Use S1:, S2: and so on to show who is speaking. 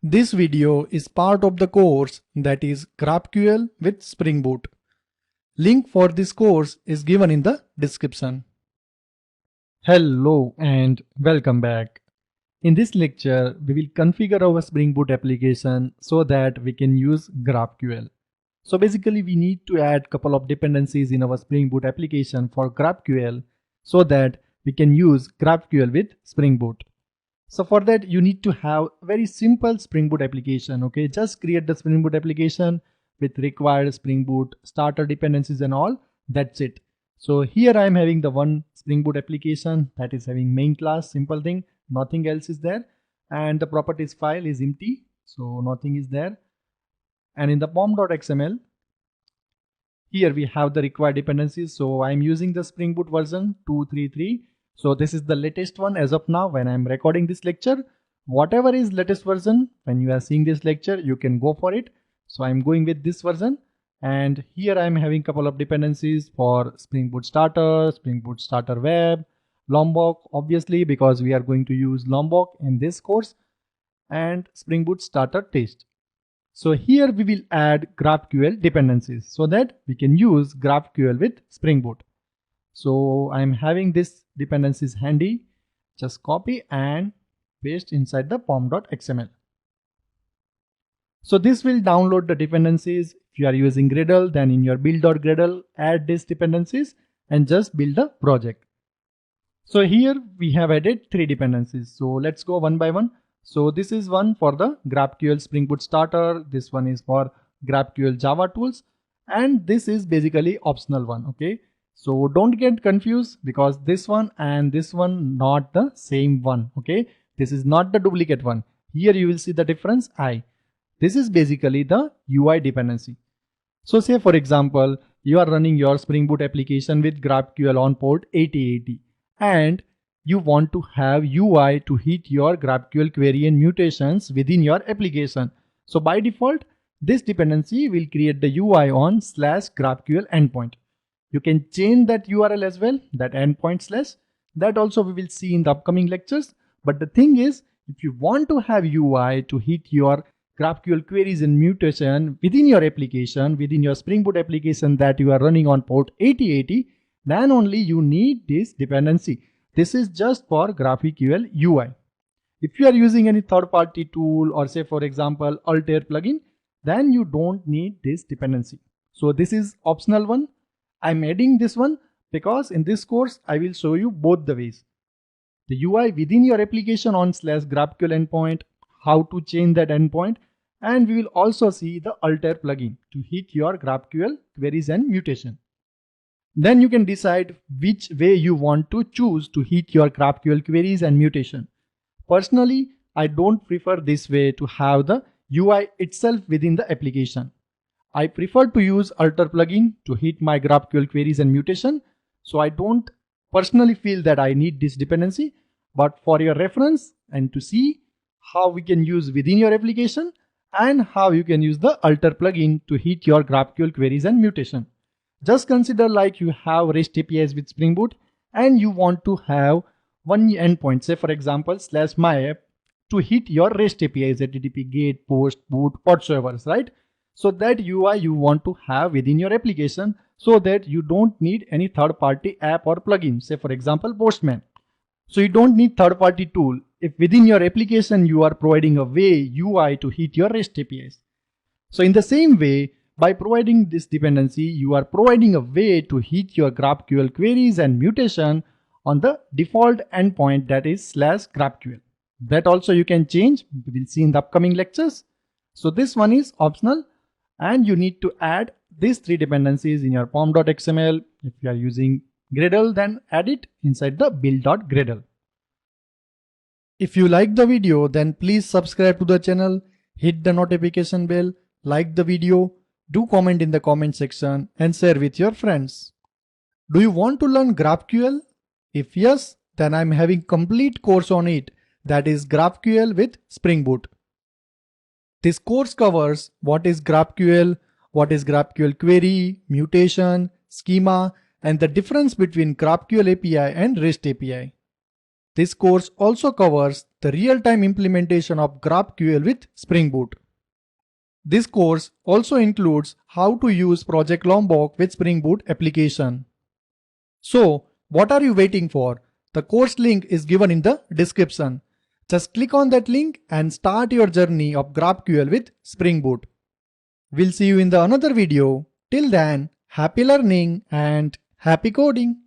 S1: This video is part of the course that is GraphQL with Spring Boot. Link for this course is given in the description. Hello and welcome back. In this lecture, we will configure our Spring Boot application so that we can use GraphQL. So basically we need to add couple of dependencies in our Spring Boot application for GraphQL so that we can use GraphQL with Spring Boot. So for that you need to have very simple Spring Boot application. Okay, just create the Spring Boot application with required Spring Boot starter dependencies and all. That's it. So here I am having the one Spring Boot application that is having main class, simple thing, nothing else is there, and the properties file is empty, so nothing is there. And in the pom.xml, here we have the required dependencies. So I'm using the Spring Boot version 233. So this is the latest one as of now when I'm recording this lecture. Whatever is latest version, when you are seeing this lecture, you can go for it. So I'm going with this version. And here I'm having couple of dependencies for Spring Boot Starter, Spring Boot Starter Web, Lombok, obviously because we are going to use Lombok in this course, and Spring Boot Starter Test. So here we will add GraphQL dependencies so that we can use GraphQL with Spring Boot. So I'm having this dependencies handy. Just copy and paste inside the pom.xml. So this will download the dependencies. If you are using Gradle, then in your build.gradle, add these dependencies and just build a project. So here we have added 3 dependencies. So let's go one by one. So this is one for the GraphQL Spring Boot Starter. This one is for GraphQL Java Tools. And this is basically optional one. Okay. So don't get confused because this one and this one not the same one. Okay. This is not the duplicate one. Here you will see the difference I. This is basically the UI dependency. So say for example, you are running your Spring Boot application with GraphQL on port 8080 and you want to have UI to hit your GraphQL query and mutations within your application. So by default, this dependency will create the UI on /GraphQL endpoint. You can change that URL as well, that endpoint slash. That also we will see in the upcoming lectures. But the thing is, if you want to have UI to hit your GraphQL queries and mutation within your application, within your Spring Boot application that you are running on port 8080, then only you need this dependency. This is just for GraphQL UI. If you are using any third-party tool or say for example Altair plugin, then you don't need this dependency. So this is optional one. I'm adding this one because in this course I will show you both the ways. The UI within your application on /GraphQL endpoint, how to change that endpoint, and we will also see the Altair plugin to hit your GraphQL queries and mutation. Then you can decide which way you want to choose to hit your GraphQL queries and mutation. Personally, I don't prefer this way to have the UI itself within the application. I prefer to use Altair plugin to hit my GraphQL queries and mutation. So I don't personally feel that I need this dependency, but for your reference and to see how we can use within your application and how you can use the Altair plugin to hit your GraphQL queries and mutation. Just consider like you have REST APIs with Spring Boot and you want to have one endpoint, say for example /myapp to hit your REST APIs, HTTP, GET, POST, BOOT, whatsoever, right? So that UI you want to have within your application so that you don't need any third-party app or plugin, say for example Postman. So you don't need third-party tool if within your application you are providing a way UI to hit your REST APIs. So in the same way, by providing this dependency, you are providing a way to hit your GraphQL queries and mutation on the default endpoint that is /GraphQL. That also you can change. We will see in the upcoming lectures. So this one is optional and you need to add these 3 dependencies in your pom.xml. If you are using Gradle, then add it inside the build.gradle. If you like the video, then please subscribe to the channel, hit the notification bell, like the video, do comment in the comment section and share with your friends. Do you want to learn GraphQL? If yes, then I'm having complete course on it, that is GraphQL with Spring Boot. This course covers what is GraphQL, what is GraphQL query, mutation, schema, and the difference between GraphQL API and REST API. This course also covers the real-time implementation of GraphQL with Spring Boot. This course also includes how to use Project Lombok with Spring Boot application. So, what are you waiting for? The course link is given in the description. Just click on that link and start your journey of GraphQL with Spring Boot. We'll see you in the another video. Till then, happy learning and happy coding.